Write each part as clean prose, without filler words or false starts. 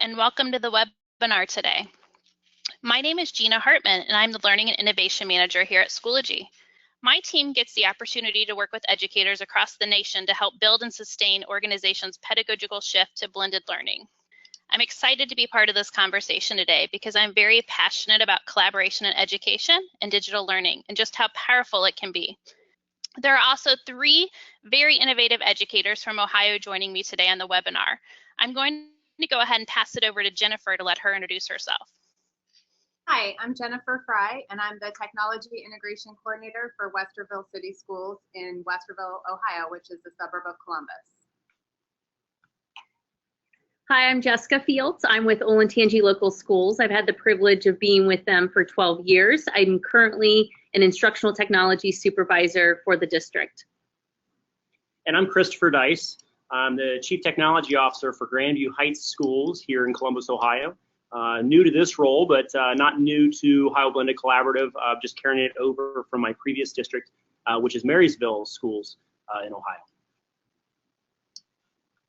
and welcome to the webinar today. My name is Gina Hartman, and I'm the Learning and Innovation Manager here at Schoology. My team gets the opportunity to work with educators across the nation to help build and sustain organizations' pedagogical shift to blended learning. I'm excited to be part of this conversation today because I'm very passionate about collaboration in education and digital learning and just how powerful it can be. There are also 3 very innovative educators from Ohio joining me today on the webinar. I'm going to go ahead and pass it over to Jennifer to let her introduce herself. Hi, I'm Jennifer Fry, and I'm the Technology Integration Coordinator for Westerville City Schools in Westerville, Ohio, which is a suburb of Columbus. Hi, I'm Jessica Fields. I'm with Olentangy Local Schools. I've had the privilege of being with them for 12 years. I'm currently an instructional technology supervisor for the district. And I'm Christopher Dice. I'm the Chief Technology Officer for Grandview Heights Schools here in Columbus, Ohio. New to this role, but not new to Ohio Blended Collaborative, just carrying it over from my previous district, which is Marysville Schools in Ohio.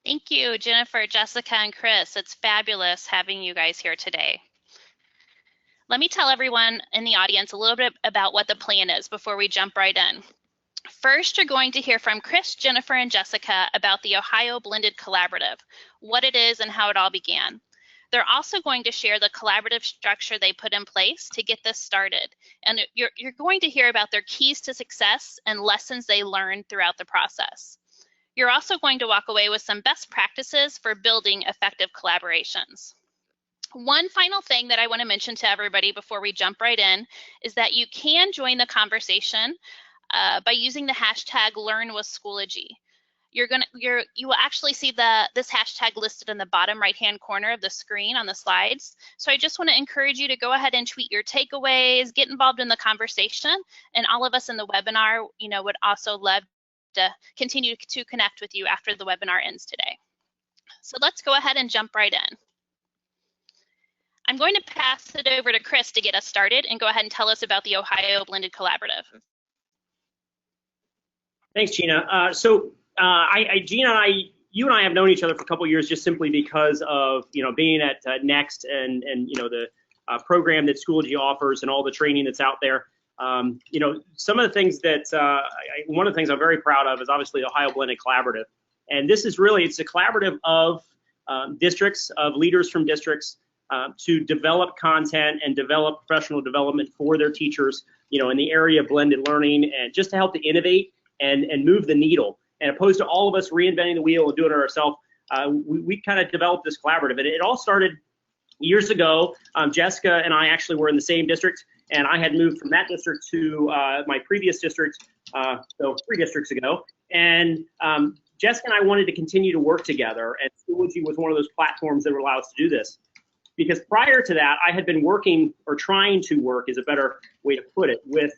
Thank you, Jennifer, Jessica, and Chris. It's fabulous having you guys here today. Let me tell everyone in the audience a little bit about what the plan is before we jump right in. First, you're going to hear from Chris, Jennifer, and Jessica about the Ohio Blended Collaborative, what it is and how it all began. They're also going to share the collaborative structure they put in place to get this started. And you're going to hear about their keys to success and lessons they learned throughout the process. You're also going to walk away with some best practices for building effective collaborations. One final thing that I want to mention to everybody before we jump right in is that you can join the conversation by using the hashtag #LearnWithSchoology. You will actually see this hashtag listed in the bottom right-hand corner of the screen on the slides. So I just want to encourage you to go ahead and tweet your takeaways, get involved in the conversation, and all of us in the webinar, would also love to continue to connect with you after the webinar ends today. So let's go ahead and jump right in. I'm going to pass it over to Chris to get us started and go ahead and tell us about the Ohio Blended Collaborative. Thanks, Gina. Gina, you and I have known each other for a couple of years just simply because of being at Next and the program that Schoology offers and all the training that's out there. Some of the things that one of the things I'm very proud of is obviously the Ohio Blended Collaborative, and this is really it's a collaborative of districts, of leaders from districts to develop content and develop professional development for their teachers, in the area of blended learning, and just to help to innovate and move the needle. And opposed to all of us reinventing the wheel and doing it ourselves, we kind of developed this collaborative. And it all started years ago. Jessica and I actually were in the same district, and I had moved from that district to my previous district, so 3 districts ago. And Jessica and I wanted to continue to work together, and Schoology was one of those platforms that would allow us to do this. Because prior to that, I had been working, or trying to work is a better way to put it, with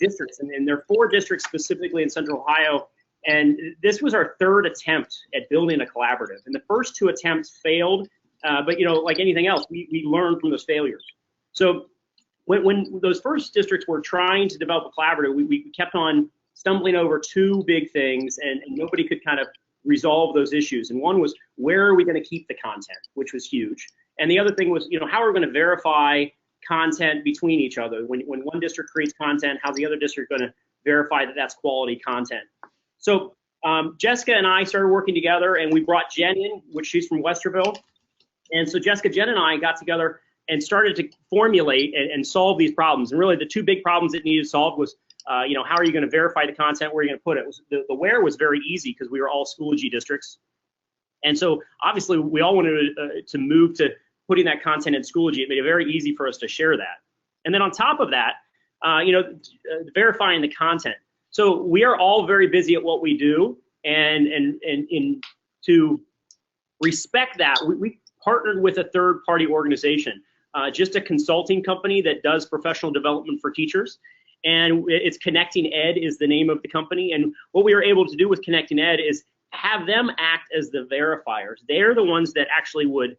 districts. And there are 4 districts specifically in Central Ohio. And this was our 3rd attempt at building a collaborative. And the first 2 attempts failed, but like anything else, we learned from those failures. So when those first districts were trying to develop a collaborative, we kept on stumbling over 2 big things, and nobody could kind of resolve those issues. And one was, where are we going to keep the content, which was huge. And the other thing was, how are we going to verify content between each other? When one district creates content, how's the other district going to verify that that's quality content? So Jessica and I started working together, and we brought Jen in, which she's from Westerville. And so Jessica, Jen, and I got together and started to formulate and solve these problems. And really the 2 big problems that needed solved was, how are you going to verify the content? Where are you going to put it? The where was very easy because we were all Schoology districts. And so obviously we all wanted to move to putting that content in Schoology. It made it very easy for us to share that. And then on top of that, verifying the content. So we are all very busy at what we do, and to respect that, we partnered with a 3rd-party organization, just a consulting company that does professional development for teachers, and it's Connecting Ed is the name of the company. And what we were able to do with Connecting Ed is have them act as the verifiers. They're the ones that actually would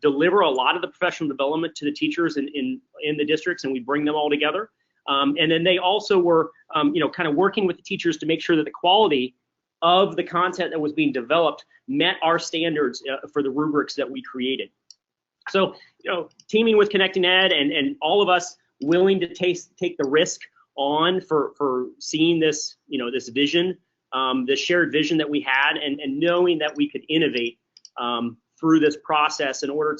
deliver a lot of the professional development to the teachers in the districts, and we bring them all together. And then they also were, kind of working with the teachers to make sure that the quality of the content that was being developed met our standards for the rubrics that we created. So, teaming with Connecting Ed and all of us willing to take the risk on for seeing this, this vision, this shared vision that we had, and knowing that we could innovate through this process in order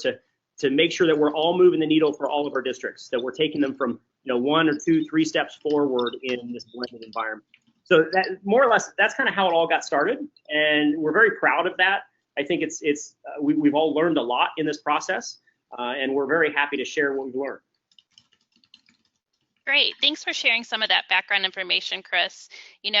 to make sure that we're all moving the needle for all of our districts, that we're taking them from 1 or 2, 3 steps forward in this blended environment. So that more or less, that's kind of how it all got started, and we're very proud of that. I think we've all learned a lot in this process, and we're very happy to share what we've learned. Great, thanks for sharing some of that background information, Chris. We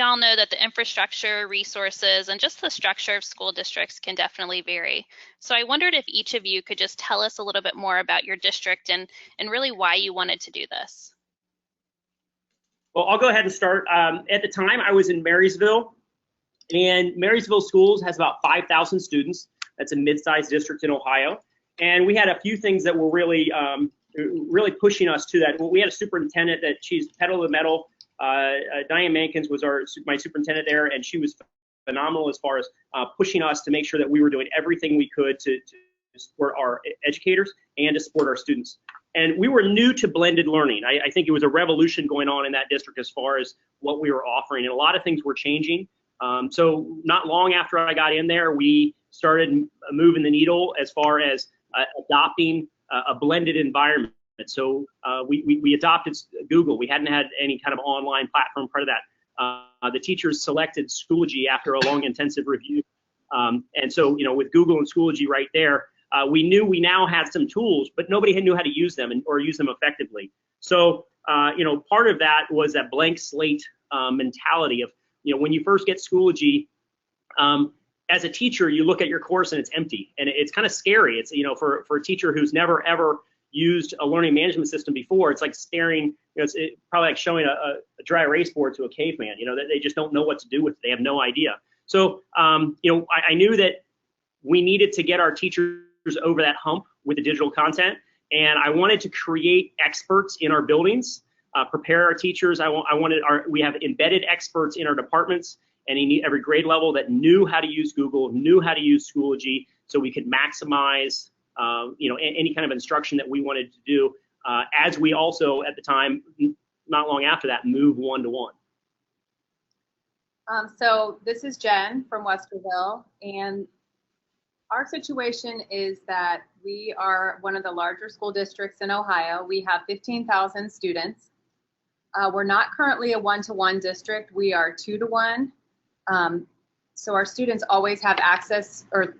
all know that the infrastructure, resources, and just the structure of school districts can definitely vary. So I wondered if each of you could just tell us a little bit more about your district and really why you wanted to do this. Well, I'll go ahead and start. At the time, I was in Marysville, and Marysville Schools has about 5,000 students. That's a mid-sized district in Ohio. And we had a few things that were really pushing us to that. Well, we had a superintendent that she's pedal to the metal. Diane Mankins was my superintendent there, and she was phenomenal as far as pushing us to make sure that we were doing everything we could to support our educators and to support our students. And we were new to blended learning. I think it was a revolution going on in that district as far as what we were offering, and a lot of things were changing. So not long after I got in there, we started moving the needle as far as adopting a blended environment. So we adopted Google. We hadn't had any kind of online platform part of that. The teachers selected Schoology after a long intensive review. And so, with Google and Schoology right there, we knew we now had some tools, but nobody knew how to use them or use them effectively. So, part of that was that blank slate mentality of, when you first get Schoology, as a teacher, you look at your course and it's empty, and it's kind of scary. It's, for a teacher who's never ever used a learning management system before, it's like staring, it's probably like showing a dry erase board to a caveman, that they just don't know what to do with it. They have no idea. So, I knew that we needed to get our teachers over that hump with the digital content, and I wanted to create experts in our buildings, prepare our teachers. We have embedded experts in our departments and in every grade level that knew how to use Google, knew how to use Schoology, so we could maximize, any kind of instruction that we wanted to do, as we also, at the time, not long after that, move one-to-one. So this is Jen from Westerville, and our situation is that we are one of the larger school districts in Ohio. We have 15,000 students. We're not currently a one-to-one district. We are 2-to-1. So our students always have access, or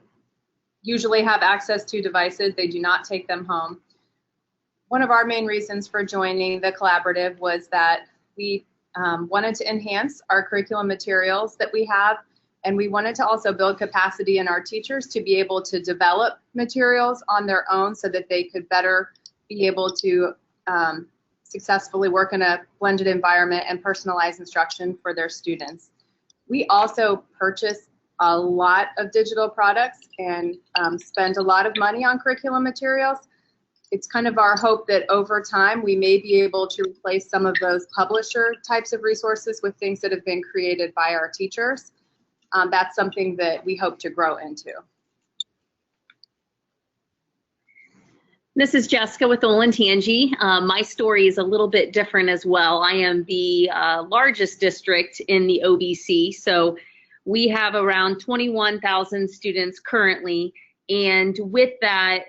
usually have access to devices. They do not take them home. One of our main reasons for joining the collaborative was that we wanted to enhance our curriculum materials that we have, and we wanted to also build capacity in our teachers to be able to develop materials on their own so that they could better be able to successfully work in a blended environment and personalize instruction for their students. We also purchase a lot of digital products and spend a lot of money on curriculum materials. It's kind of our hope that over time we may be able to replace some of those publisher types of resources with things that have been created by our teachers. That's something that we hope to grow into. This is Jessica with Olentangy. My story is a little bit different as well. I am the largest district in the OBC, so we have around 21,000 students currently, and with that,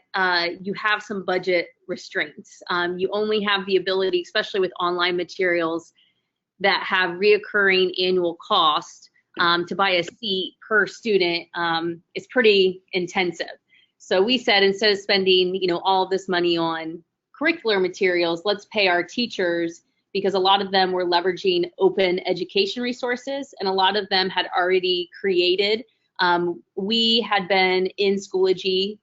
you have some budget restraints. You only have the ability, especially with online materials that have reoccurring annual cost, to buy a seat per student. It's pretty intensive. So we said, instead of spending, all of this money on curricular materials, let's pay our teachers, because a lot of them were leveraging open education resources, and a lot of them had already created. We had been in Schoology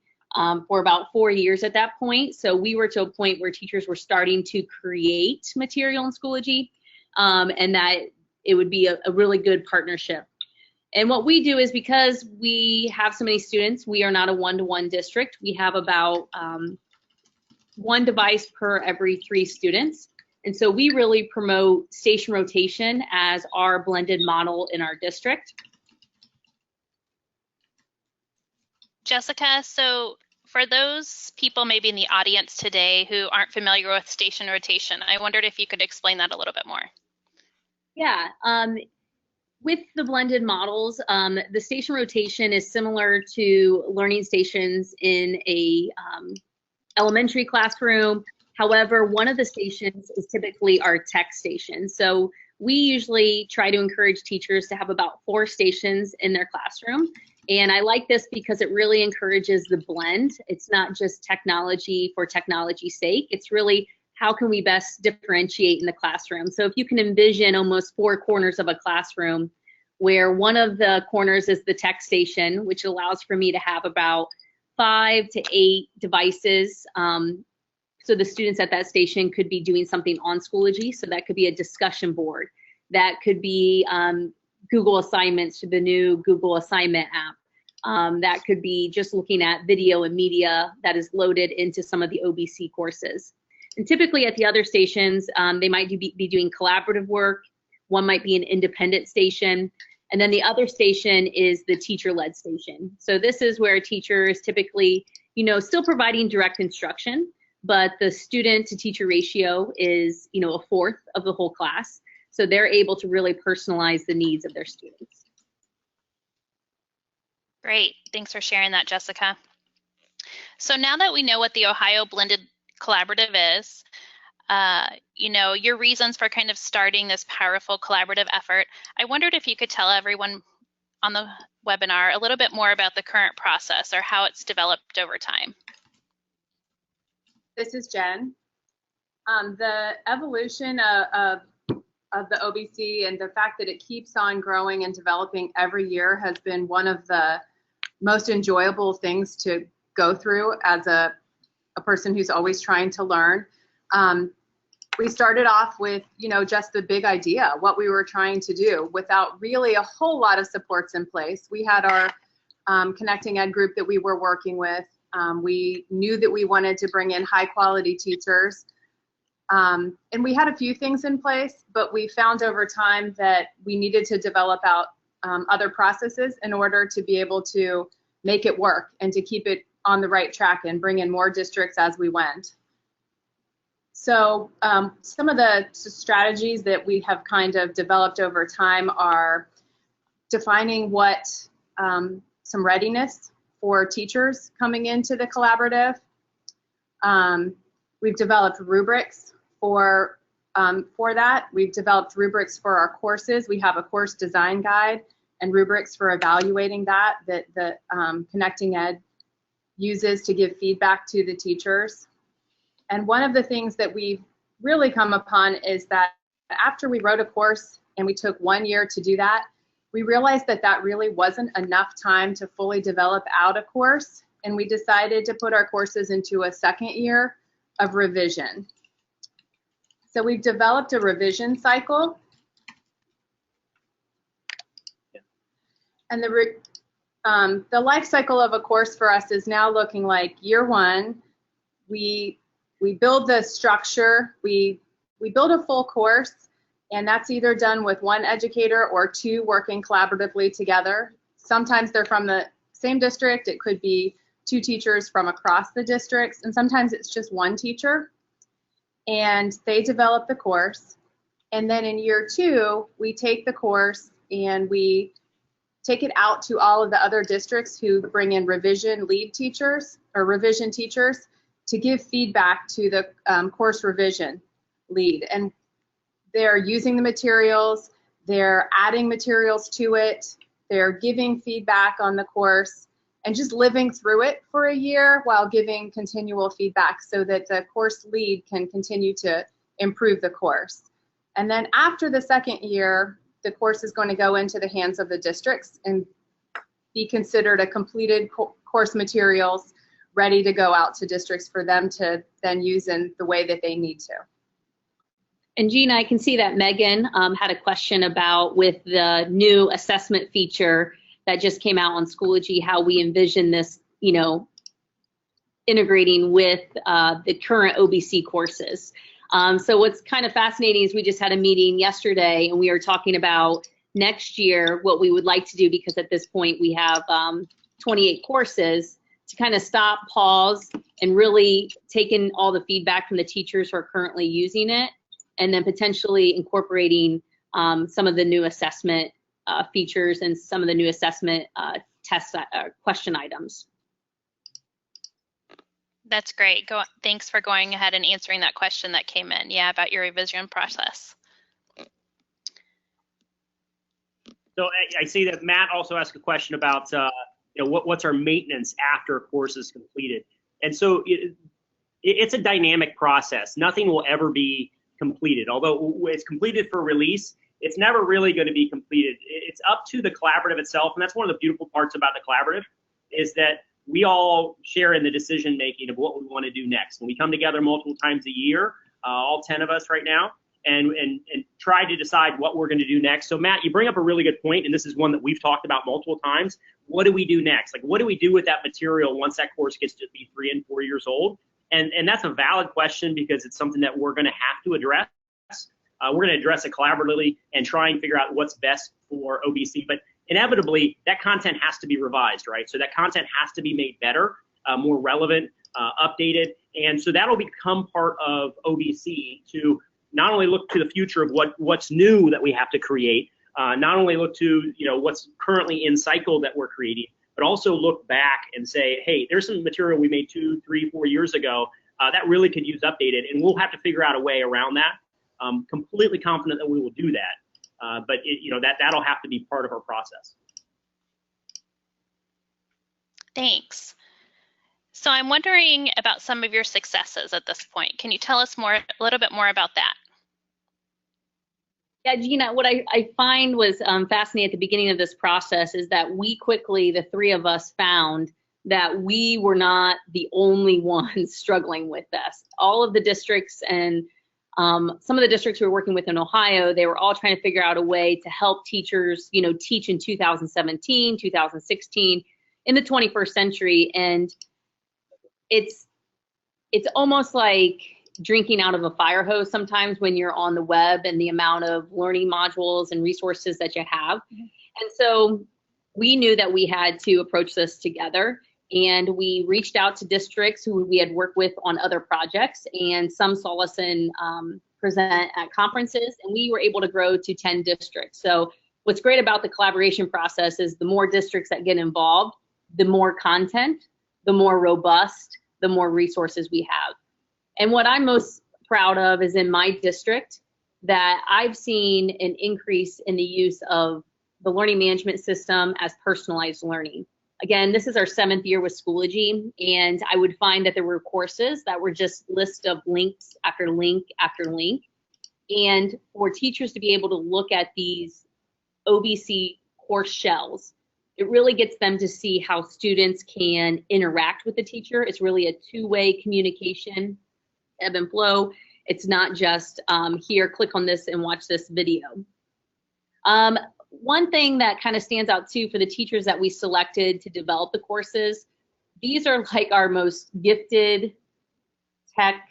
for about 4 years at that point. So we were to a point where teachers were starting to create material in Schoology, and that it would be a really good partnership. And what we do is, because we have so many students, we are not a one-to-one district. We have about one device per every 3 students. And so we really promote station rotation as our blended model in our district. Jessica, so for those people maybe in the audience today who aren't familiar with station rotation, I wondered if you could explain that a little bit more. Yeah, with the blended models, the station rotation is similar to learning stations in a elementary classroom. However, one of the stations is typically our tech station. So we usually try to encourage teachers to have about 4 stations in their classroom. And I like this because it really encourages the blend. It's not just technology for technology's sake. It's really how can we best differentiate in the classroom. So if you can envision almost 4 corners of a classroom where one of the corners is the tech station, which allows for me to have about 5 to 8 devices. So the students at that station could be doing something on Schoology. So that could be a discussion board. That could be Google assignments to the new Google assignment app. That could be just looking at video and media that is loaded into some of the OBC courses. And typically at the other stations, they might be doing collaborative work. One might be an independent station. And then the other station is the teacher-led station. So this is where a teacher is typically, still providing direct instruction, but the student to teacher ratio is, a 1/4 of the whole class. So they're able to really personalize the needs of their students. Great, thanks for sharing that, Jessica. So now that we know what the Ohio Blended Collaborative is, your reasons for kind of starting this powerful collaborative effort, I wondered if you could tell everyone on the webinar a little bit more about the current process or how it's developed over time. This is Jen. The evolution of the OBC and the fact that it keeps on growing and developing every year has been one of the most enjoyable things to go through as a person who's always trying to learn. We started off with, just the big idea, what we were trying to do without really a whole lot of supports in place. We had our Connecting Ed group that we were working with. We knew that we wanted to bring in high quality teachers. And we had a few things in place, but we found over time that we needed to develop out other processes in order to be able to make it work and to keep it on the right track and bring in more districts as we went. So some of the strategies that we have kind of developed over time are defining what some readiness for teachers coming into the collaborative. We've developed rubrics for that. We've developed rubrics for our courses. We have a course design guide and rubrics for evaluating that the Connecting Ed uses to give feedback to the teachers. And one of the things that we've really come upon is that after we wrote a course and we took 1 year to do that, we realized that that really wasn't enough time to fully develop out a course, and we decided to put our courses into a 2nd year of revision. So we've developed a revision cycle. And the life cycle of a course for us is now looking like year 1, we build the structure, we build a full course, and that's either done with 1 educator or 2 working collaboratively together. Sometimes they're from the same district. It could be 2 teachers from across the districts, and sometimes it's just 1 teacher. And they develop the course. And then in year 2, we take the course and we take it out to all of the other districts who bring in revision lead teachers or revision teachers to give feedback to the course revision lead. And they're using the materials, they're adding materials to it, they're giving feedback on the course, and just living through it for a year while giving continual feedback so that the course lead can continue to improve the course. And then after the 2nd year, the course is going to go into the hands of the districts and be considered a completed course materials ready to go out to districts for them to then use in the way that they need to. And Gina, I can see that Megan had a question about with the new assessment feature that just came out on Schoology, how we envision this, integrating with the current OBC courses. So what's kind of fascinating is we just had a meeting yesterday and we were talking about next year what we would like to do, because at this point we have 28 courses, to kind of stop, pause, and really take in all the feedback from the teachers who are currently using it, and then potentially incorporating some of the new assessment features and some of the new assessment test question items. That's great. Thanks for going ahead and answering that question that came in, yeah, about your revision process. So I see that Matt also asked a question about what's our maintenance after a course is completed. And so it's a dynamic process. Nothing will ever be completed. Although it's completed for release, it's never really going to be completed. It's up to the collaborative itself, and that's one of the beautiful parts about the collaborative, is that we all share in the decision making of what we want to do next. And we come together multiple times a year, all 10 of us right now, and try to decide what we're going to do next. So Matt, you bring up a really good point, and this is one that we've talked about multiple times. What do we do next? Like, what do we do with that material once that course gets to be 3 and 4 years old? And that's a valid question, because it's something that we're going to have to address. We're going to address it collaboratively and try and figure out what's best for OBC. But inevitably, that content has to be revised, right? So that content has to be made better, more relevant, updated. And so that'll become part of OBC to not only look to the future of what's new that we have to create, not only look to what's currently in cycle that we're creating, but also look back and say, hey, there's some material we made 2, 3, 4 years ago that really could use updated, and we'll have to figure out a way around that. Completely confident that we will do that, but that'll have to be part of our process. Thanks. So I'm wondering about some of your successes at this point. Can you tell us a little bit more about that? Yeah, Gina, what I find was fascinating at the beginning of this process is that we quickly, the 3 of us, found that we were not the only ones struggling with this. All of the districts and some of the districts we were working with in Ohio, they were all trying to figure out a way to help teachers, teach in 2017, 2016, in the 21st century. And it's almost like drinking out of a fire hose sometimes when you're on the web and the amount of learning modules and resources that you have. And so we knew that we had to approach this together, and we reached out to districts who we had worked with on other projects, and some saw us in present at conferences, and we were able to grow to 10 districts. So what's great about the collaboration process is the more districts that get involved, the more content, the more robust, the more resources we have. And what I'm most proud of is in my district that I've seen an increase in the use of the learning management system as personalized learning. Again, this is our 7th year with Schoology, and I would find that there were courses that were just list of links after link after link. And for teachers to be able to look at these OBC course shells, it really gets them to see how students can interact with the teacher. It's really a 2-way communication, ebb and flow. It's not just here, click on this and watch this video. One thing that kind of stands out too for the teachers that we selected to develop the courses, these are like our most gifted tech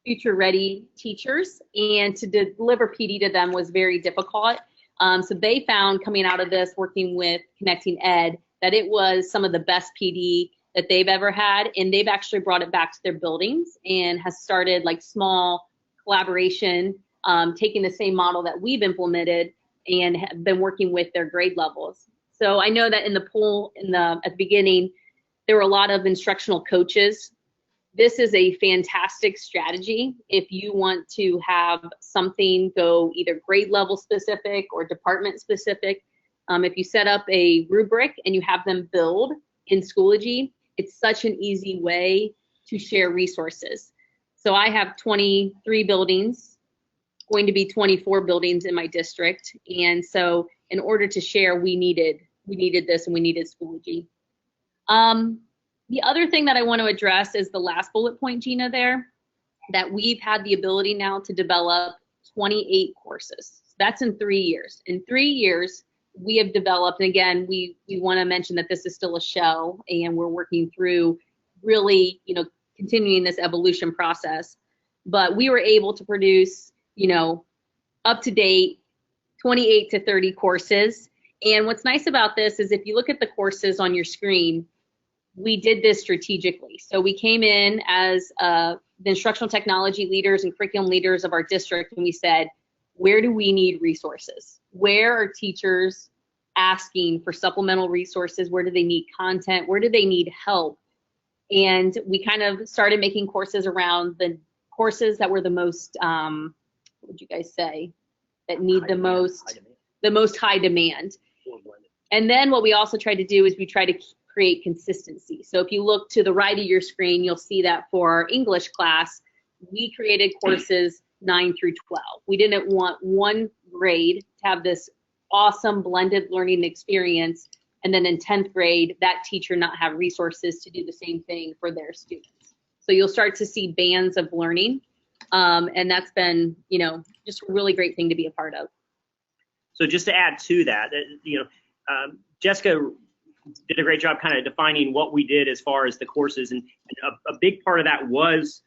future ready teachers, and to deliver PD to them was very difficult. So they found coming out of this, working with Connecting Ed, that it was some of the best PD that they've ever had, and they've actually brought it back to their buildings and has started like small collaboration, taking the same model that we've implemented and have been working with their grade levels. So I know that in the poll at the beginning, there were a lot of instructional coaches. This is a fantastic strategy if you want to have something go either grade level specific or department specific. If you set up a rubric and you have them build in Schoology, it's such an easy way to share resources. So I have 23 buildings, going to be 24 buildings in my district. And so in order to share, we needed this, and we needed Schoology. The other thing that I want to address is the last bullet point, Gina, there, that we've had the ability now to develop 28 courses. That's in 3 years. In 3 years, we have developed, and again, we want to mention that this is still a shell, and we're working through really, continuing this evolution process. but we were able to produce, up to date 28 to 30 courses. And what's nice about this is if you look at the courses on your screen, we did this strategically. So we came in as the instructional technology leaders and curriculum leaders of our district, and we said, where do we need resources? Where are teachers asking for supplemental resources? Where do they need content? Where do they need help? And we kind of started making courses around the courses that were the most, what would you guys say, that need the most high demand. And then what we also tried to do is we try to create consistency. So if you look to the right of your screen, you'll see that for our English class, we created courses 9 through 12. We didn't want one grade to have this awesome blended learning experience, and then in 10th grade, that teacher not have resources to do the same thing for their students. So you'll start to see bands of learning, and that's been, just a really great thing to be a part of. So just to add to that, Jessica did a great job kind of defining what we did as far as the courses, and a big part of that was,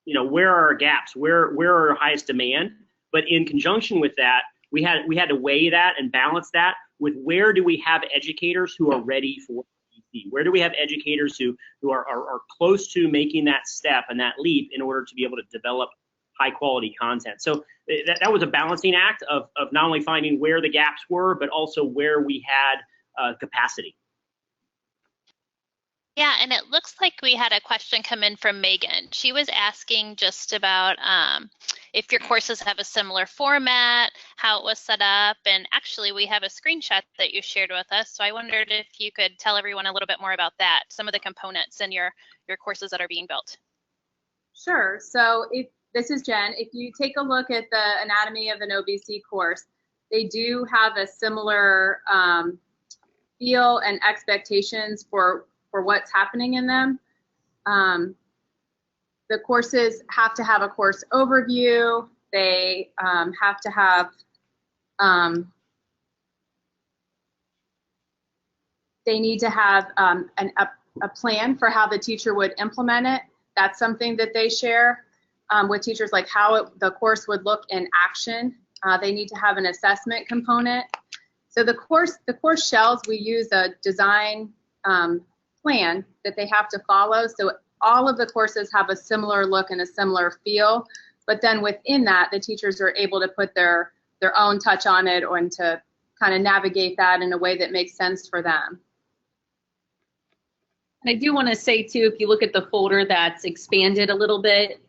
where are our gaps, where are our highest demand, but in conjunction with that, we had to weigh that and balance that with where do we have educators who are ready for OBC? Where do we have educators who are close to making that step and that leap in order to be able to develop high quality content? So that was a balancing act of not only finding where the gaps were, but also where we had capacity. Yeah, and it looks like we had a question come in from Megan. She was asking just about if your courses have a similar format, how it was set up, and actually we have a screenshot that you shared with us. So I wondered if you could tell everyone a little bit more about that, some of the components in your courses that are being built. Sure. So this is Jen. If you take a look at the anatomy of an OBC course, they do have a similar feel and expectations for what's happening in them. The courses have to have a course overview. They have to have they need to have a plan for how the teacher would implement it. That's something that they share with teachers, like how the course would look in action. They need to have an assessment component. So the course shells, we use a design plan that they have to follow. So all of the courses have a similar look and a similar feel, but then within that, the teachers are able to put their own touch on it, or to kind of navigate that in a way that makes sense for them. And I do want to say too, if you look at the folder that's expanded a little bit,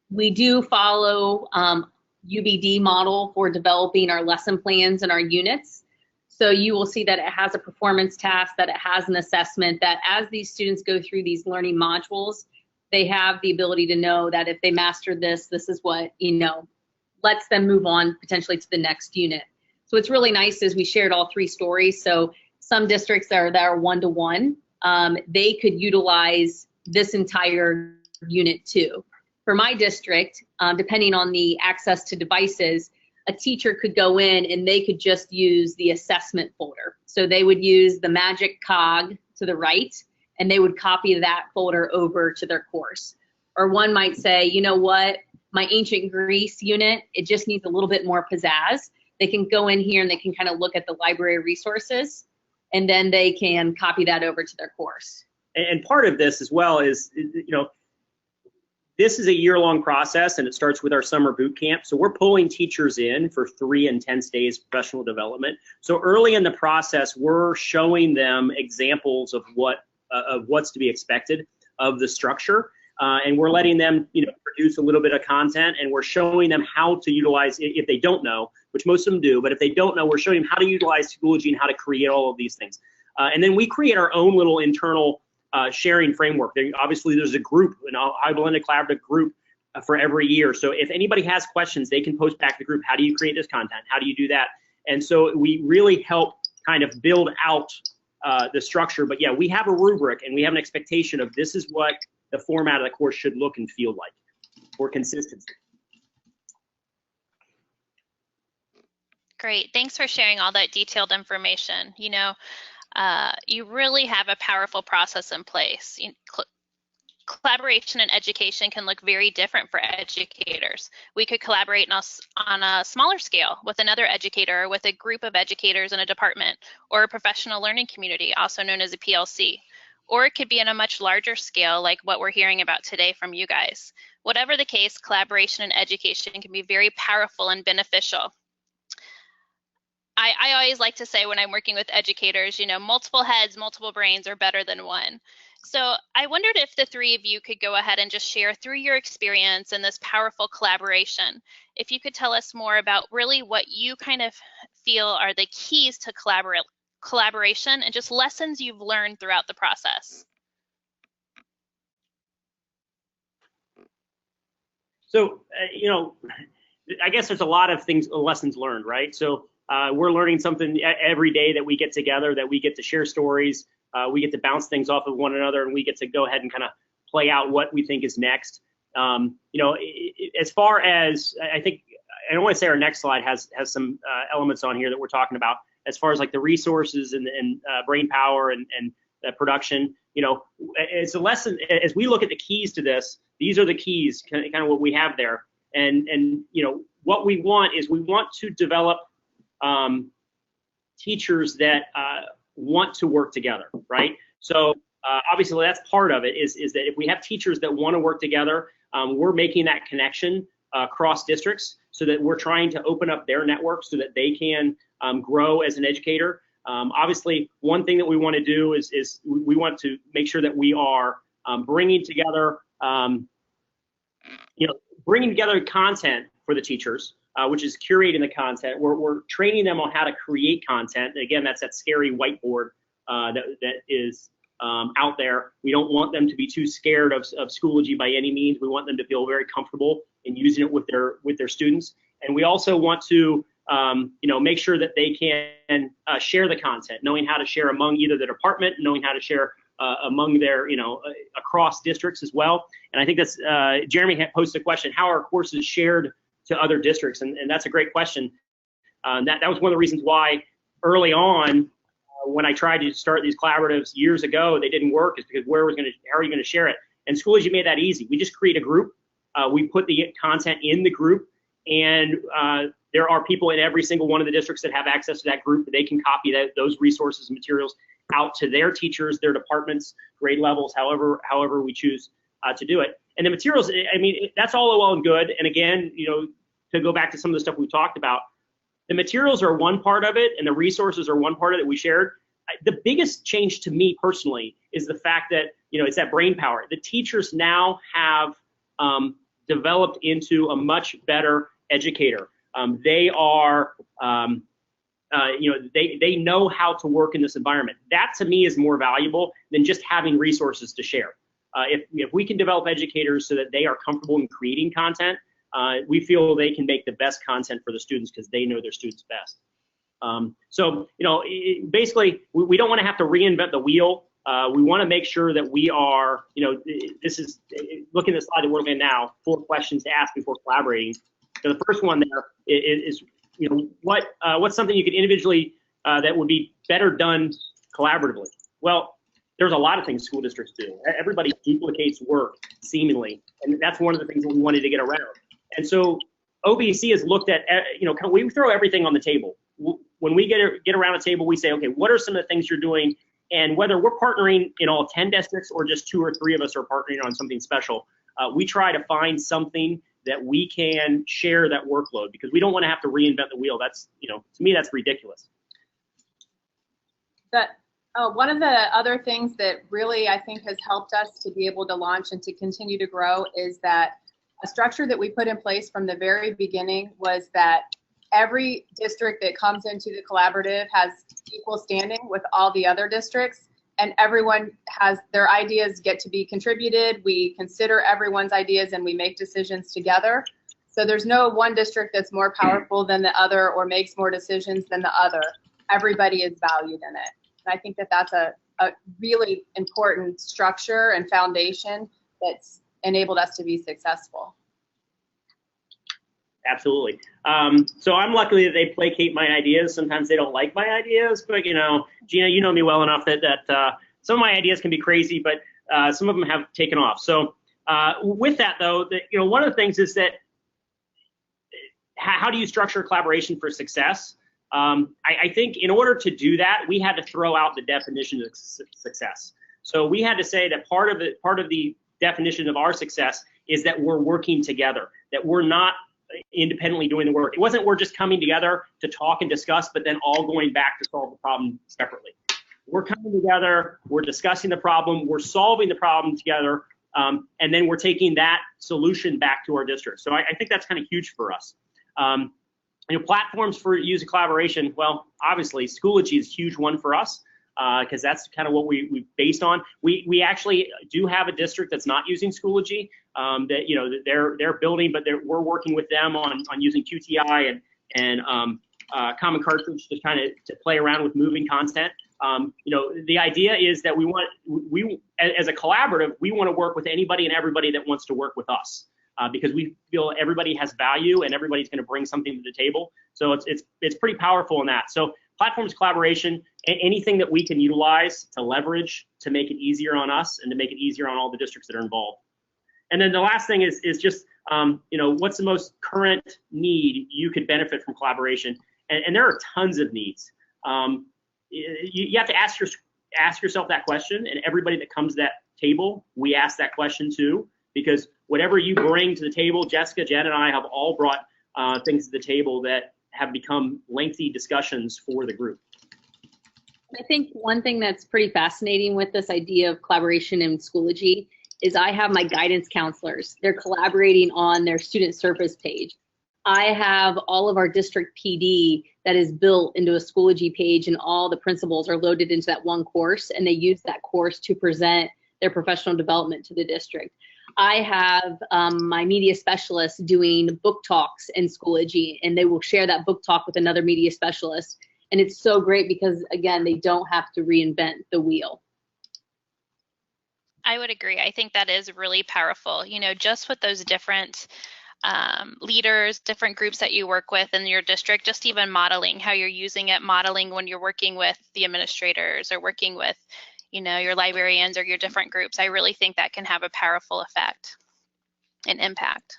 we do follow UBD model for developing our lesson plans and our units. So you will see that it has a performance task, that it has an assessment, that as these students go through these learning modules, they have the ability to know that if they master this, this is what, lets them move on potentially to the next unit. So what's really nice is we shared all 3 stories. So some districts that are one-to-one, they could utilize this entire unit too. For my district, depending on the access to devices, a teacher could go in and they could just use the assessment folder. So they would use the magic cog to the right, and they would copy that folder over to their course. Or one might say, you know what, my ancient Greece unit, it just needs a little bit more pizzazz. They can go in here and they can kind of look at the library resources, and then they can copy that over to their course. And part of this as well is, this is a year-long process, and it starts with our summer boot camp. So we're pulling teachers in for 3 intense days of professional development. So early in the process, we're showing them examples of what's to be expected of the structure, and we're letting them, produce a little bit of content, and we're showing them how to utilize, if they don't know, which most of them do, but if they don't know, we're showing them how to utilize Schoology and how to create all of these things. And then we create our own little internal sharing framework. Obviously, there's a group, a high blended collaborative group for every year. So if anybody has questions, they can post back to the group. How do you create this content? How do you do that? And so we really help kind of build out the structure. But yeah, we have a rubric and we have an expectation of this is what the format of the course should look and feel like for consistency. Great. Thanks for sharing all that detailed information. You really have a powerful process in place. collaboration in education can look very different for educators. We could collaborate on a smaller scale with another educator, or with a group of educators in a department, or a professional learning community, also known as a PLC. Or it could be on a much larger scale, like what we're hearing about today from you guys. Whatever the case, collaboration in education can be very powerful and beneficial. I always like to say when I'm working with educators, you know, multiple heads, multiple brains are better than one. So I wondered if the three of you could go ahead and just share through your experience in this powerful collaboration. If you could tell us more about really what you kind of feel are the keys to collaboration and just lessons you've learned throughout the process. So, you know, I guess there's a lot of lessons learned, right? So we're learning something every day that we get together, that we get to share stories, we get to bounce things off of one another, and we get to go ahead and kind of play out what we think is next. You know, as far as, I think, I don't want to say our next slide has some elements on here that we're talking about, as far as like the resources and brain power and production. You know, it's a lesson, as we look at the keys to this, these are the keys, kind of what we have there. And you know, what we want is we want to develop teachers that want to work together, right? So obviously that's part of it, is that if we have teachers that want to work together, we're making that connection across districts, so that we're trying to open up their network so that they can grow as an educator. Obviously, one thing that we want to do is we want to make sure that we are bringing together, you know, bringing together content for the teachers, which is curating the content. We're training them on how to create content. And again, that's that scary whiteboard that is out there. We don't want them to be too scared of Schoology by any means. We want them to feel very comfortable in using it with their students. And we also want to you know, make sure that they can share the content, knowing how to share among either the department, knowing how to share among their, you know, across districts as well. And I think that's, Jeremy posted a question, how are courses shared to other districts? And that's a great question. That was one of the reasons why early on, when I tried to start these collaboratives years ago, they didn't work, is because how are you going to share it? And Schoology made that easy. We just create a group. We put the content in the group, and there are people in every single one of the districts that have access to that group. They can copy those resources and materials out to their teachers, their departments, grade levels, however we choose to do it. And the materials, I mean, that's all well and good. And again, you know, to go back to some of the stuff we talked about, the materials are one part of it, and the resources are one part of it that we shared. The biggest change to me personally is the fact that, you know, it's that brain power. The teachers now have developed into a much better educator. They are, you know, they know how to work in this environment. That to me is more valuable than just having resources to share. If we can develop educators so that they are comfortable in creating content, we feel they can make the best content for the students because they know their students best. So, you know, basically, we don't want to have to reinvent the wheel. We want to make sure that we are, you know, this is, looking at the slide that we're looking at now, 4 questions to ask before collaborating. So the first one there is, you know, what's something you could individually, that would be better done collaboratively? Well, there's a lot of things school districts do. Everybody duplicates work, seemingly, and that's one of the things that we wanted to get around. And so OBC has looked at, you know, we throw everything on the table. When we get around a table, we say, okay, what are some of the things you're doing? And whether we're partnering in all 10 districts or just 2 or 3 of us are partnering on something special, we try to find something that we can share that workload, because we don't want to have to reinvent the wheel. That's, you know, to me, that's ridiculous. One of the other things that really I think has helped us to be able to launch and to continue to grow is that a structure that we put in place from the very beginning was that every district that comes into the collaborative has equal standing with all the other districts, and everyone has their ideas get to be contributed. We consider everyone's ideas and we make decisions together. So there's no one district that's more powerful than the other or makes more decisions than the other. Everybody is valued in it. And I think that that's a really important structure and foundation that's enabled us to be successful. Absolutely. So I'm lucky that they placate my ideas. Sometimes they don't like my ideas, but, you know, Gina, you know me well enough that some of my ideas can be crazy, but some of them have taken off. So with that, though, one of the things is that how do you structure collaboration for success? I think in order to do that, we had to throw out the definition of success. So we had to say that part of the definition of our success is that we're working together, that we're not independently doing the work. It wasn't we're just coming together to talk and discuss, but then all going back to solve the problem separately. We're coming together, we're discussing the problem, we're solving the problem together, and then we're taking that solution back to our district. So I think that's kind of huge for us. Platforms for user collaboration, well, obviously Schoology is a huge one for us because that's kind of what we based on. We actually do have a district that's not using Schoology that they're building, but we're working with them on using QTI and Common Cartridge to kind of to play around with moving content. The idea is that we as a collaborative, we want to work with anybody and everybody that wants to work with us. Because we feel everybody has value and everybody's going to bring something to the table. So it's pretty powerful in that. So platforms collaboration, anything that we can utilize to leverage to make it easier on us and to make it easier on all the districts that are involved. And then the last thing is just what's the most current need you could benefit from collaboration? And there are tons of needs. You have to ask yourself that question, and everybody that comes to that table, we ask that question too, because whatever you bring to the table, Jessica, Jen, and I have all brought things to the table that have become lengthy discussions for the group. I think one thing that's pretty fascinating with this idea of collaboration in Schoology is I have my guidance counselors. They're collaborating on their student service page. I have all of our district PD that is built into a Schoology page, and all the principals are loaded into that one course, and they use that course to present their professional development to the district. I have my media specialist doing book talks in Schoology, and they will share that book talk with another media specialist. And it's so great because, again, they don't have to reinvent the wheel. I would agree. I think that is really powerful. Just with those different leaders, different groups that you work with in your district, just even modeling how you're using it, modeling when you're working with the administrators or working with your librarians or your different groups. I really think that can have a powerful effect and impact.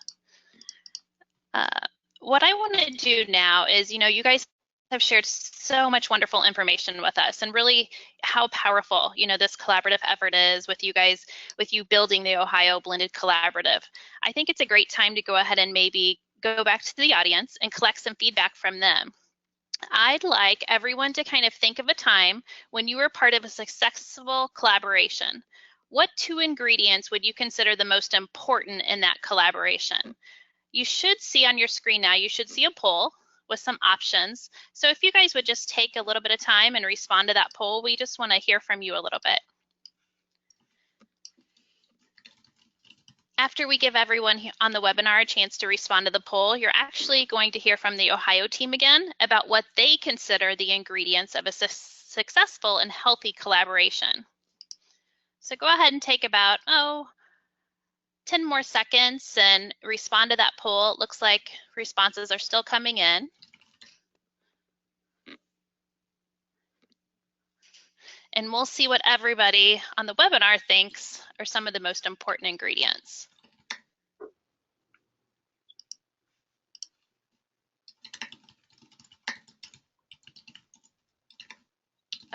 What I want to do now is, you guys have shared so much wonderful information with us, and really how powerful, this collaborative effort is with you guys, with you building the Ohio Blended Collaborative. I think it's a great time to go ahead and maybe go back to the audience and collect some feedback from them. I'd like everyone to kind of think of a time when you were part of a successful collaboration. What 2 ingredients would you consider the most important in that collaboration? You should see on your screen now, you should see a poll with some options. So if you guys would just take a little bit of time and respond to that poll, we just want to hear from you a little bit. After we give everyone on the webinar a chance to respond to the poll, you're actually going to hear from the Ohio team again about what they consider the ingredients of a successful and healthy collaboration. So go ahead and take about, 10 more seconds and respond to that poll. It looks like responses are still coming in. And we'll see what everybody on the webinar thinks are some of the most important ingredients.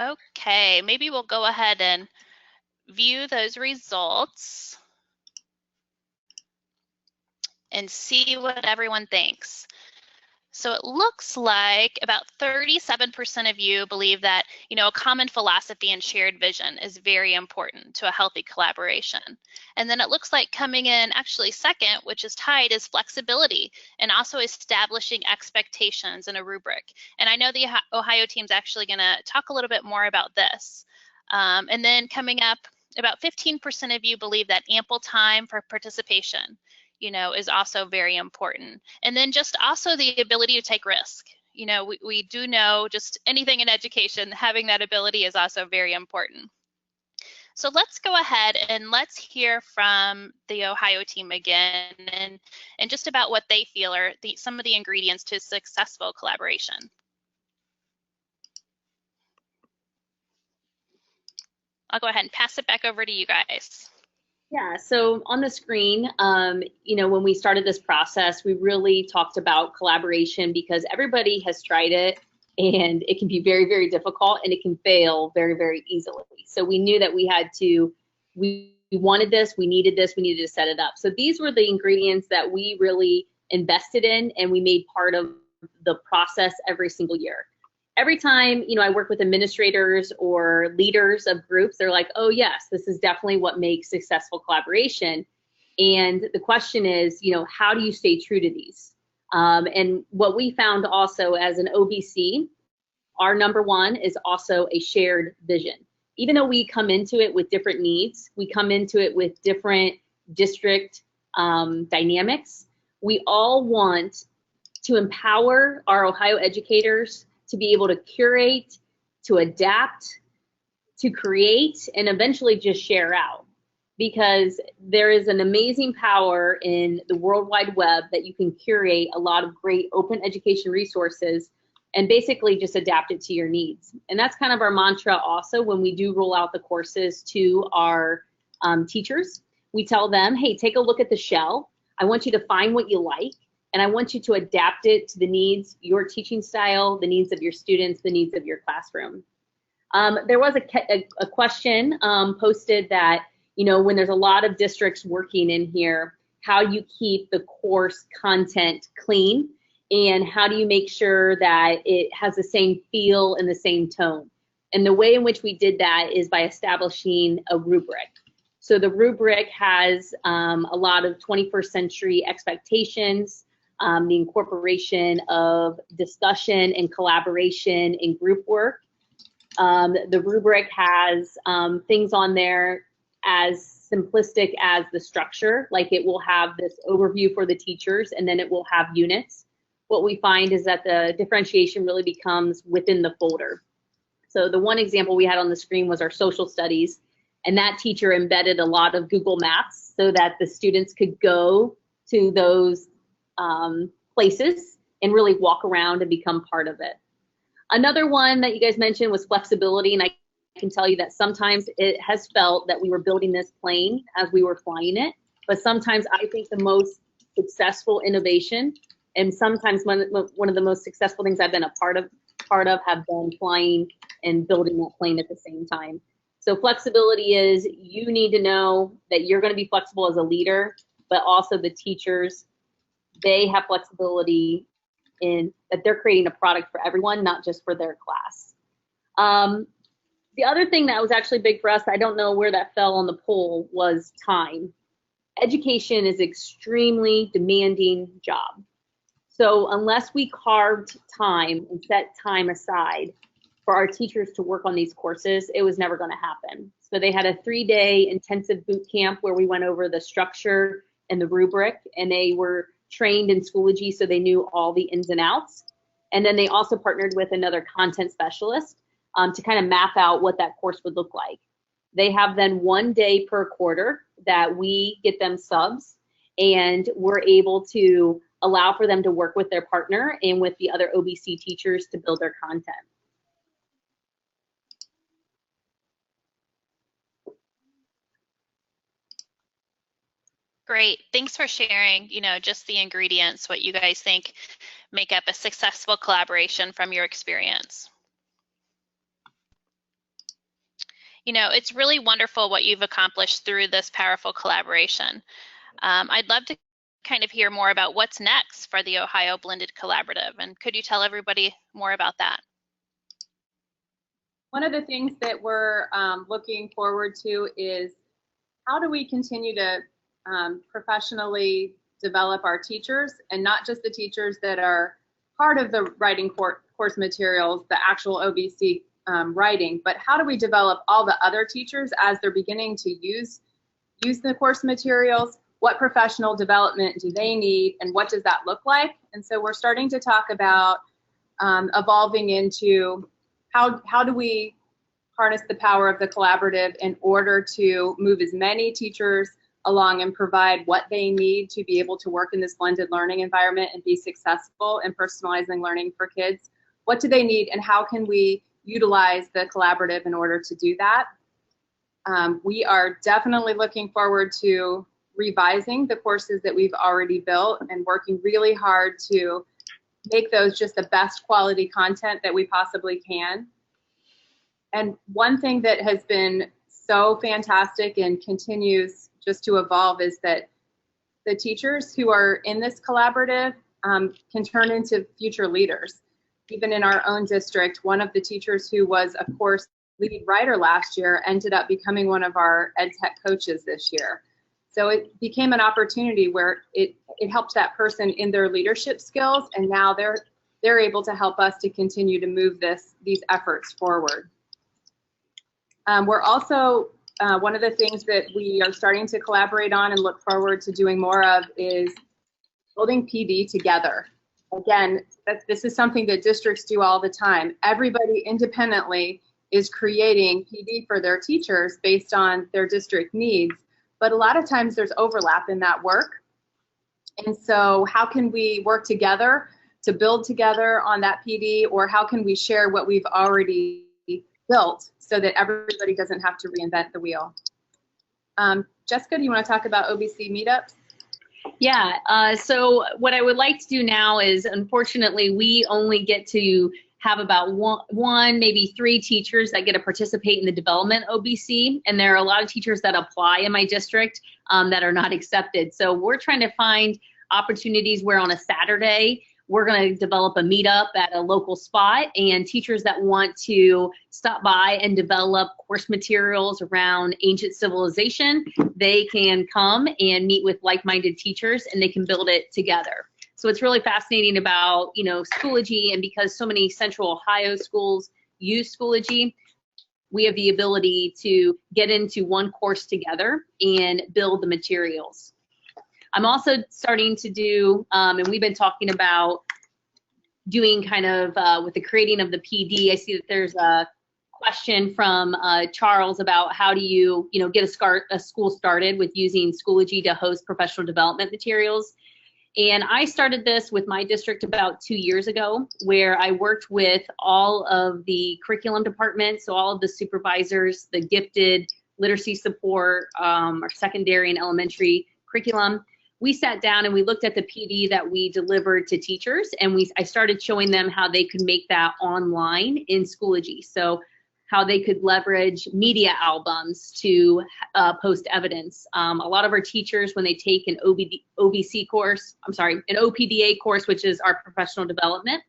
Okay, maybe we'll go ahead and view those results and see what everyone thinks. So it looks like about 37% of you believe that, a common philosophy and shared vision is very important to a healthy collaboration. And then it looks like coming in actually second, which is tied, is flexibility and also establishing expectations in a rubric. And I know the Ohio team's actually going to talk a little bit more about this. And then coming up, about 15% of you believe that ample time for participation is also very important. And then just also the ability to take risk. We do know just anything in education, having that ability is also very important. So let's go ahead and let's hear from the Ohio team again and just about what they feel are some of the ingredients to successful collaboration. I'll go ahead and pass it back over to you guys. Yeah, so on the screen, you know, when we started this process, we really talked about collaboration because everybody has tried it and it can be very, very difficult and it can fail very, very easily. So we knew that we had to, we wanted this, we needed this, we needed to set it up. So these were the ingredients that we really invested in and we made part of the process every single year. Every time, you know, I work with administrators or leaders of groups, they're like, oh yes, this is definitely what makes successful collaboration. And the question is, you know, how do you stay true to these? And what we found also as an OBC, our number one is also a shared vision. Even though we come into it with different needs, we come into it with different district dynamics, we all want to empower our Ohio educators to be able to curate, to adapt, to create, and eventually just share out. Because there is an amazing power in the World Wide Web that you can curate a lot of great open education resources and basically just adapt it to your needs. And that's kind of our mantra also when we do roll out the courses to our teachers. We tell them, hey, take a look at the shell. I want you to find what you like. And I want you to adapt it to the needs, your teaching style, the needs of your students, the needs of your classroom. There was a question posted that, you know, when there's a lot of districts working in here, how you keep the course content clean and how do you make sure that it has the same feel and the same tone. And the way in which we did that is by establishing a rubric. So the rubric has a lot of 21st century expectations, the incorporation of discussion and collaboration and group work. The rubric has things on there as simplistic as the structure, like it will have this overview for the teachers and then it will have units. What we find is that the differentiation really becomes within the folder. So the one example we had on the screen was our social studies, and that teacher embedded a lot of Google Maps so that the students could go to those places and really walk around and become part of it. Another one that you guys mentioned was flexibility, and I can tell you that sometimes it has felt that we were building this plane as we were flying it, but sometimes I think the most successful innovation and sometimes one of the most successful things I've been a part of have been flying and building that plane at the same time. So flexibility is you need to know that you're going to be flexible as a leader, but also the teachers, they have flexibility in that they're creating a product for everyone, not just for their class. The other thing that was actually big for us, I don't know where that fell on the poll, was time. Education is an extremely demanding job. So unless we carved time and set time aside for our teachers to work on these courses, it was never going to happen. So they had a 3-day intensive boot camp where we went over the structure and the rubric, and they were trained in Schoology so they knew all the ins and outs. And then they also partnered with another content specialist to kind of map out what that course would look like. They have then 1 day per quarter that we get them subs, and we're able to allow for them to work with their partner and with the other OBC teachers to build their content. Great, thanks for sharing, you know, just the ingredients, what you guys think make up a successful collaboration from your experience. You know, it's really wonderful what you've accomplished through this powerful collaboration. I'd love to kind of hear more about what's next for the Ohio Blended Collaborative, and could you tell everybody more about that? One of the things that we're looking forward to is how do we continue to professionally develop our teachers, and not just the teachers that are part of the writing course materials, the actual OBC writing, but how do we develop all the other teachers as they're beginning to use the course materials? What professional development do they need, and what does that look like? And so we're starting to talk about evolving into how do we harness the power of the collaborative in order to move as many teachers along and provide what they need to be able to work in this blended learning environment and be successful in personalizing learning for kids. What do they need, and how can we utilize the collaborative in order to do that? We are definitely looking forward to revising the courses that we've already built and working really hard to make those just the best quality content that we possibly can. And one thing that has been so fantastic and continues just to evolve is that the teachers who are in this collaborative can turn into future leaders. Even in our own district, one of the teachers who was a course lead writer last year ended up becoming one of our ed tech coaches this year. So it became an opportunity where it helped that person in their leadership skills, and now they're able to help us to continue to move these efforts forward. We're also, one of the things that we are starting to collaborate on and look forward to doing more of is building PD together. Again, this is something that districts do all the time. Everybody independently is creating PD for their teachers based on their district needs, but a lot of times there's overlap in that work. And so how can we work together to build together on that PD, or how can we share what we've already built so that everybody doesn't have to reinvent the wheel? Jessica, do you want to talk about OBC meetups? Yeah, so what I would like to do now is, unfortunately, we only get to have about one, maybe 3 teachers that get to participate in the development OBC, and there are a lot of teachers that apply in my district that are not accepted. So we're trying to find opportunities where on a Saturday, we're going to develop a meetup at a local spot, and teachers that want to stop by and develop course materials around ancient civilization, they can come and meet with like-minded teachers, and they can build it together. So it's really fascinating about, Schoology, and because so many Central Ohio schools use Schoology, we have the ability to get into one course together and build the materials. I'm also starting to do, and we've been talking about doing kind of with the creating of the PD. I see that there's a question from Charles about how do you, get a school started with using Schoology to host professional development materials. And I started this with my district about 2 years ago, where I worked with all of the curriculum departments, so all of the supervisors, the gifted literacy support, our secondary and elementary curriculum. We sat down and we looked at the PD that we delivered to teachers, and I started showing them how they could make that online in Schoology. So how they could leverage media albums to post evidence. A lot of our teachers, when they take an OBC course, an OPDA course, which is our professional development,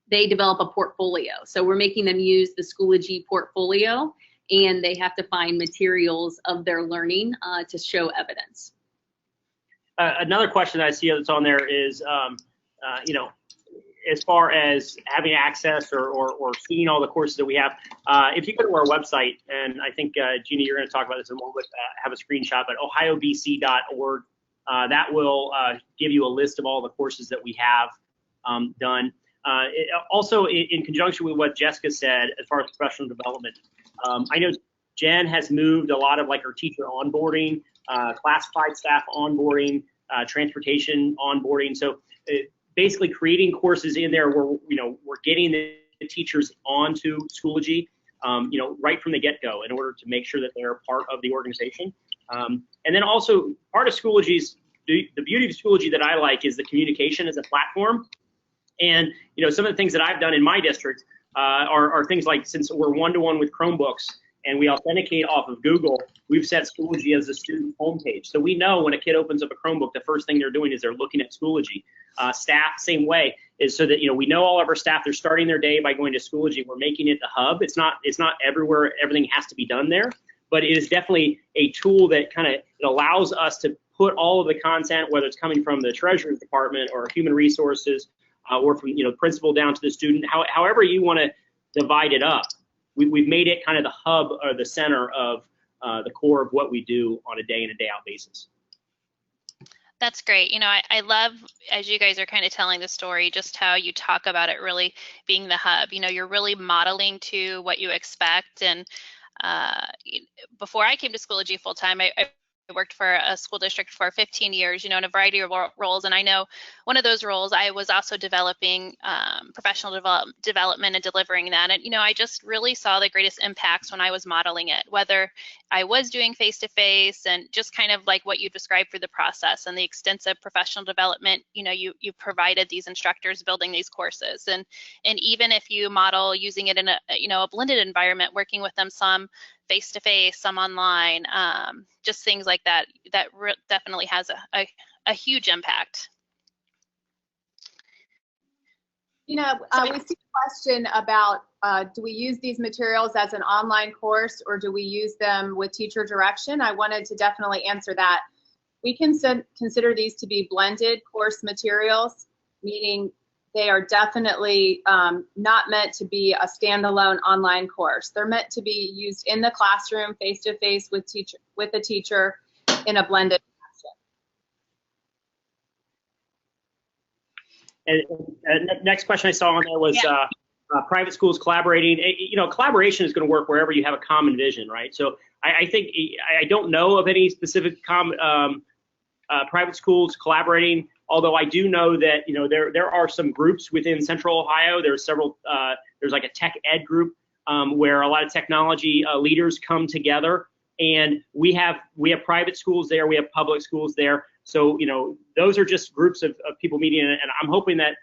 they develop a portfolio. So we're making them use the Schoology portfolio, and they have to find materials of their learning to show evidence. Another question that I see that's on there is, as far as having access or seeing all the courses that we have, if you go to our website, and I think, Gina, you're going to talk about this in a moment, have a screenshot, but ohiobc.org, that will give you a list of all the courses that we have done. Also, in conjunction with what Jessica said, as far as professional development, I know Jen has moved a lot of her teacher onboarding, classified staff onboarding, transportation onboarding. So basically creating courses in there where we're getting the teachers onto Schoology, right from the get-go in order to make sure that they're part of the organization. And then also part of Schoology's, the beauty of Schoology that I like is the communication as a platform. And some of the things that I've done in my district are things like, since we're one-to-one with Chromebooks and we authenticate off of Google, we've set Schoology as a student homepage. So we know when a kid opens up a Chromebook, the first thing they're doing is they're looking at Schoology. Staff, same way, is so that we know all of our staff, they're starting their day by going to Schoology. We're making it the hub. It's not everywhere, everything has to be done there, but it is definitely a tool that it allows us to put all of the content, whether it's coming from the treasurer's department or human resources, or from principal down to the student, however you want to divide it up. We've made it kind of the hub or the center of the core of what we do on a day in and day out basis. That's great. I love, as you guys are kind of telling the story, just how you talk about it really being the hub. You're really modeling to what you expect. And before I came to Schoology full time, I worked for a school district for 15 years, in a variety of roles. And I know one of those roles, I was also developing professional development and delivering that. And, I just really saw the greatest impacts when I was modeling it, whether I was doing face-to-face and just kind of like what you described for the process and the extensive professional development, you provided these instructors building these courses. And even if you model using it in a blended environment, working with them some face-to-face, some online, just things like that, definitely has a huge impact. We see a question about, do we use these materials as an online course or do we use them with teacher direction? I wanted to definitely answer that. We can consider these to be blended course materials, meaning they are definitely not meant to be a standalone online course. They're meant to be used in the classroom, face-to-face with a teacher in a blended fashion. And next question I saw on there was private schools collaborating. Collaboration is going to work wherever you have a common vision, right? So I think I don't know of any specific private schools collaborating. Although I do know that there are some groups within Central Ohio. There's several. There's like a tech ed group where a lot of technology leaders come together, and we have private schools there. We have public schools there. So those are just groups of people meeting, and I'm hoping that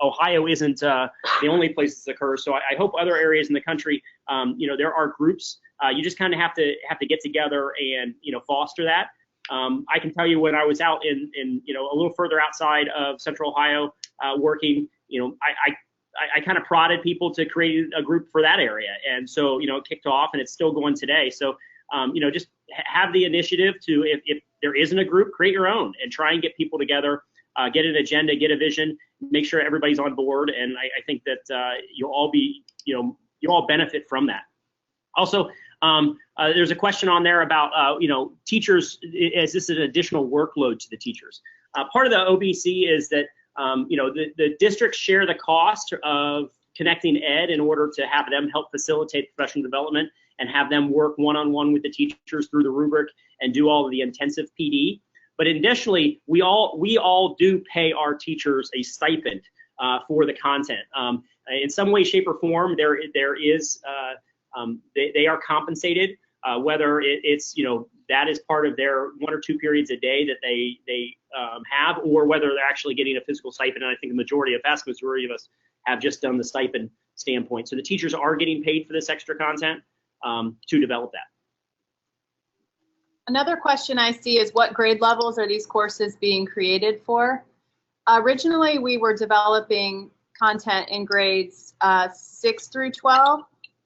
Ohio isn't the only place this occurs. So I hope other areas in the country, there are groups. You just kind of have to get together and foster that. I can tell you when I was out in a little further outside of Central Ohio working, I kind of prodded people to create a group for that area, and so it kicked off, and it's still going today. So just have the initiative to, if there isn't a group, create your own and try and get people together, get an agenda, get a vision, make sure everybody's on board, and I think that you'll all benefit from that. Also, there's a question on there about, teachers, is this an additional workload to the teachers? Part of the OBC is that, the districts share the cost of connecting ed in order to have them help facilitate professional development and have them work one-on-one with the teachers through the rubric and do all of the intensive PD. But additionally, we all do pay our teachers a stipend for the content. In some way, shape, or form, there is they are compensated, whether it's that is part of their 1 or 2 periods a day that they have, or whether they're actually getting a physical stipend. And I think the vast majority of us have just done the stipend standpoint. So the teachers are getting paid for this extra content to develop that. Another question I see is, what grade levels are these courses being created for? Originally, we were developing content in grades 6 through 12.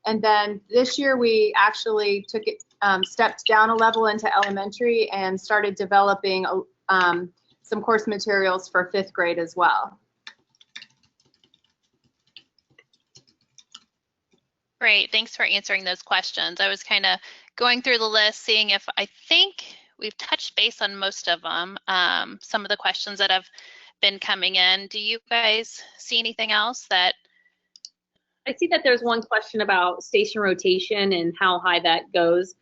And then this year we actually took it, stepped down a level into elementary and started developing some course materials for 5th grade as well. Great, thanks for answering those questions. I was kind of going through the list, seeing if I think we've touched base on most of them, some of the questions that have been coming in. Do you guys see anything else that? I see that there's one question about station rotation and how high that goes.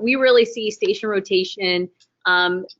We really see station rotation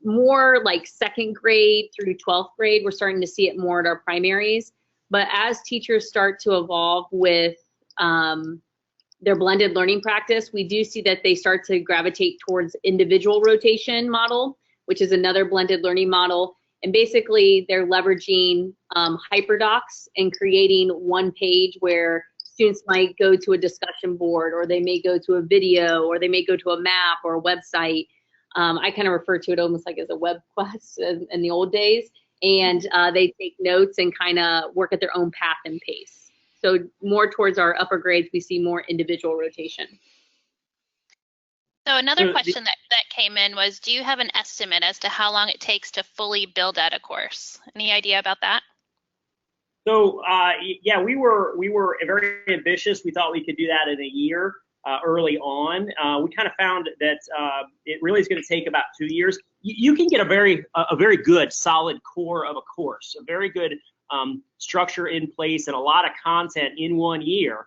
more like 2nd grade through 12th grade. We're starting to see it more at our primaries. But as teachers start to evolve with their blended learning practice, we do see that they start to gravitate towards individual rotation model, which is another blended learning model. And basically, they're leveraging hyperdocs and creating one page where students might go to a discussion board, or they may go to a video, or they may go to a map or a website. I kind of refer to it almost like as a web quest in the old days. And they take notes and kind of work at their own path and pace. So more towards our upper grades, we see more individual rotation. So another question that came in was, do you have an estimate as to how long it takes to fully build out a course? Any idea about that? So yeah, we were very ambitious. We thought we could do that in a year early on. We kind of found that it really is going to take about 2 years. You can get a very good solid core of a course, a very good structure in place, and a lot of content in 1 year.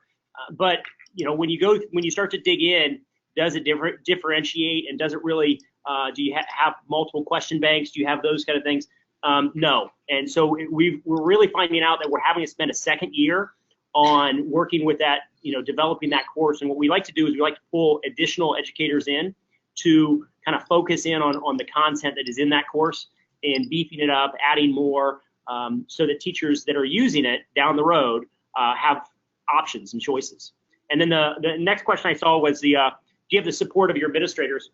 But when you start to dig in, does it differentiate, and does it really Do you have multiple question banks? Do you have those kind of things? No. And so we're really finding out that we're having to spend a second year on working with that, developing that course. And what we like to do is we like to pull additional educators in to kind of focus in on the content that is in that course and beefing it up, adding more, so that teachers that are using it down the road have options and choices. And then the next question I saw was do you have the support of your administrators?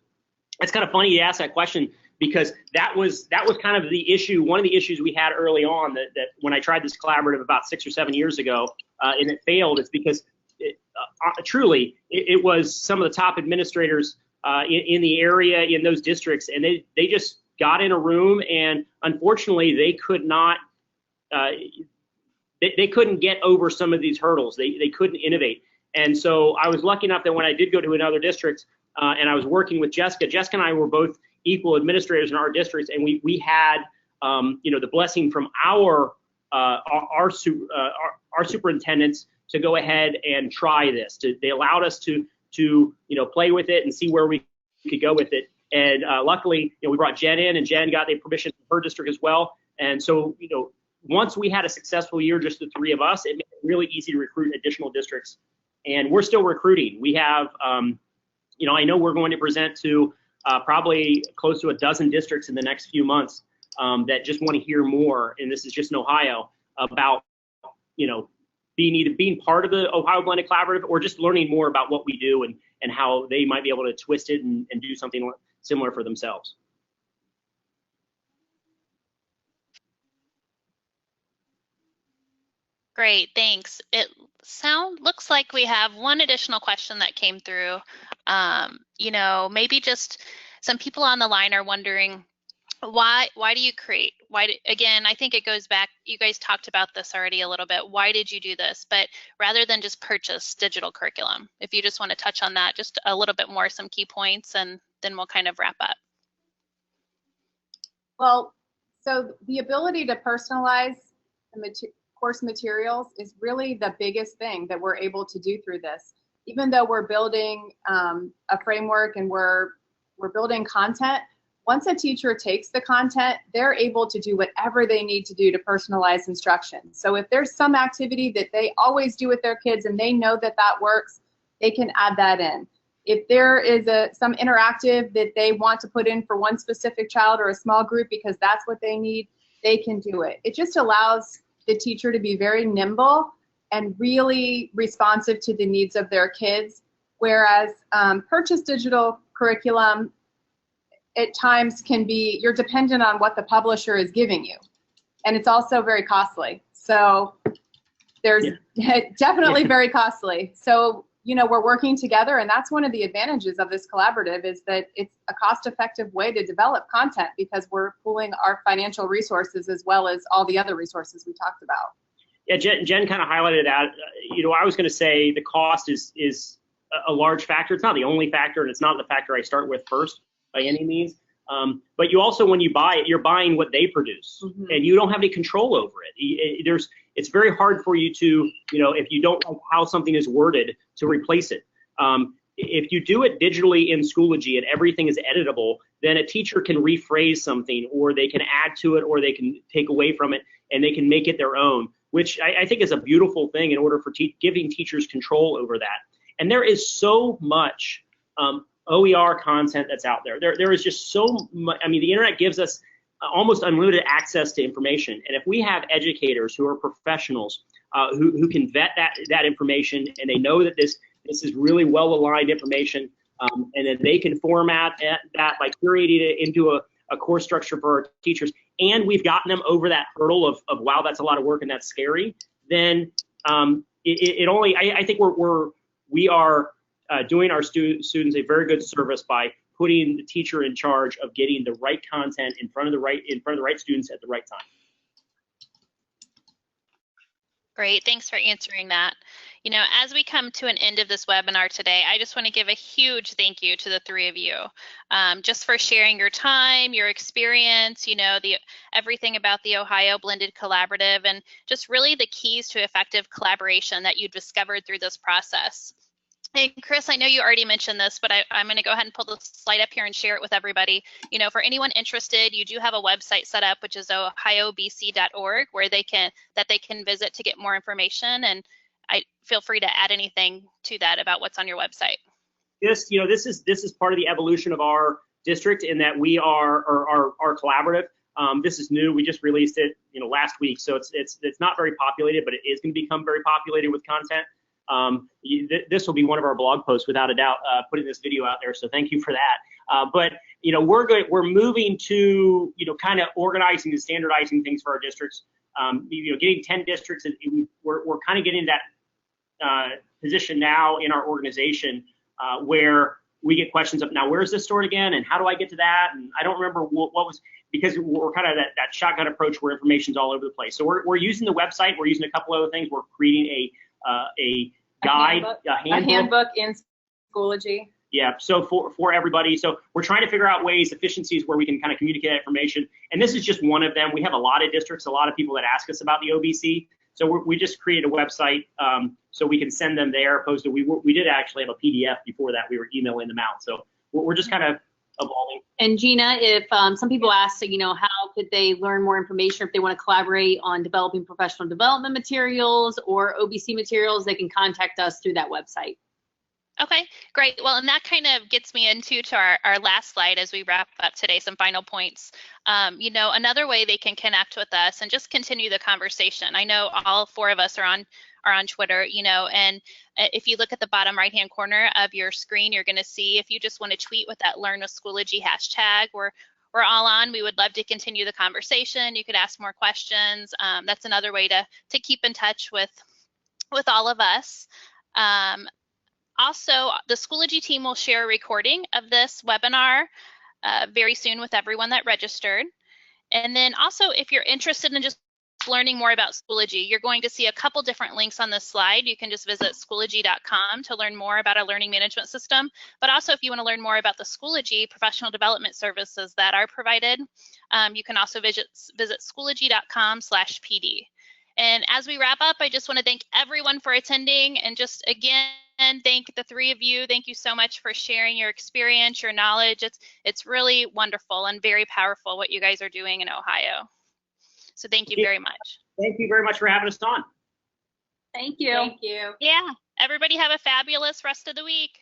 It's kind of funny you ask that question, because that was kind of the issue, one of the issues we had early on that when I tried this collaborative about 6 or 7 years ago, and it failed. It's because truly it was some of the top administrators in the area, in those districts, and they just got in a room, and unfortunately they could not they couldn't get over some of these hurdles. They couldn't innovate. And so I was lucky enough that when I did go to another district and I was working with Jessica and I were both equal administrators in our districts, and we had the blessing from our superintendents to go ahead and try this. They allowed us to play with it and see where we could go with it. And luckily, we brought Jen in, and Jen got the permission from her district as well. And so, once we had a successful year, just the three of us, it made it really easy to recruit additional districts. And we're still recruiting. We have, I know we're going to present to probably close to a dozen districts in the next few months that just want to hear more. And this is just in Ohio about, being part of the Ohio Blended Collaborative, or just learning more about what we do and how they might be able to twist it and do something similar for themselves. Great, thanks. It looks like we have one additional question that came through. Maybe just some people on the line are wondering, why do you create? Again, I think it goes back, you guys talked about this already a little bit. Why did you do this? But rather than just purchase digital curriculum, if you just want to touch on that just a little bit more, some key points, and then we'll kind of wrap up. Well, so the ability to personalize the course materials is really the biggest thing that we're able to do through this. Even though we're building a framework and we're building content, once a teacher takes the content, they're able to do whatever they need to do to personalize instruction. So if there's some activity that they always do with their kids and they know that that works, they can add that in. If there is some interactive that they want to put in for one specific child or a small group because that's what they need, they can do it. It just allows the teacher to be very nimble and really responsive to the needs of their kids, whereas purchase digital curriculum at times can be, you're dependent on what the publisher is giving you, and it's also very costly. So there's definitely very costly. So we're working together, and that's one of the advantages of this collaborative, is that it's a cost-effective way to develop content because we're pooling our financial resources as well as all the other resources we talked about. Yeah, Jen kind of highlighted that. I was going to say the cost is a large factor. It's not the only factor, and it's not the factor I start with first by any means. But you also, when you buy it, you're buying what they produce, and you don't have any control over it. It's very hard for you to, if you don't like how something is worded, to replace it. If you do it digitally in Schoology and everything is editable, then a teacher can rephrase something, or they can add to it, or they can take away from it, and they can make it their own, which I think is a beautiful thing in order for giving teachers control over that. And there is so much OER content that's out there. There is just so much. I mean, the internet gives us almost unlimited access to information. And if we have educators who are professionals who can vet that information, and they know that this is really well-aligned information, and then they can format that by curating it into a course structure for our teachers, and we've gotten them over that hurdle of wow, that's a lot of work and that's scary, then I think we are doing our students a very good service by putting the teacher in charge of getting the right content in front of the right students at the right time. Great, thanks for answering that. As we come to an end of this webinar today, I just want to give a huge thank you to the three of you, just for sharing your time, your experience, everything about the Ohio Blended Collaborative, and just really the keys to effective collaboration that you discovered through this process. And Chris, I know you already mentioned this, but I'm going to go ahead and pull the slide up here and share it with everybody. You know, for anyone interested, you do have a website set up, which is ohiobc.org, where they can visit to get more information. And I feel free to add anything to that about what's on your website. This is part of the evolution of our district in that we are collaborative. This is new. We just released it, last week, so it's not very populated, but it is going to become very populated with content. This will be one of our blog posts without a doubt, putting this video out there. So thank you for that. But we're moving to kind of organizing and standardizing things for our districts. Getting 10 districts, we're kind of getting that position now in our organization where we get questions of, now where's this stored again, and how do I get to that? And I don't remember what was, because we're kind of that shotgun approach where information's all over the place. So we're using the website. We're using a couple other things. We're creating a guide, a handbook in Schoology. Yeah, so for everybody. So we're trying to figure out ways, efficiencies where we can kind of communicate that information. And this is just one of them. We have a lot of districts, a lot of people that ask us about the OBC. So we just created a website so we can send them there, opposed to we did actually have a PDF before that. We were emailing them out. So we're just kind of evolving. And Gina, if some people ask, how could they learn more information, if they want to collaborate on developing professional development materials or OBC materials, they can contact us through that website. Okay, great. Well, and that kind of gets me into our last slide as we wrap up today, some final points. Another way they can connect with us and just continue the conversation. I know all four of us are on Twitter, and if you look at the bottom right-hand corner of your screen, you're going to see if you just want to tweet with that Learn with Schoology hashtag. We're all on. We would love to continue the conversation. You could ask more questions. That's another way to keep in touch with all of us. Also, the Schoology team will share a recording of this webinar very soon with everyone that registered. And then also, if you're interested in just learning more about Schoology, you're going to see a couple different links on this slide. You can just visit schoology.com to learn more about our learning management system. But also, if you want to learn more about the Schoology professional development services that are provided, you can also visit schoology.com/PD. And as we wrap up, I just want to thank everyone for attending, and just again, thank the three of you. Thank you so much for sharing your experience, your knowledge. It's really wonderful and very powerful what you guys are doing in Ohio. So thank you very much. Thank you very much for having us on. Thank you. Thank you. Yeah, everybody have a fabulous rest of the week.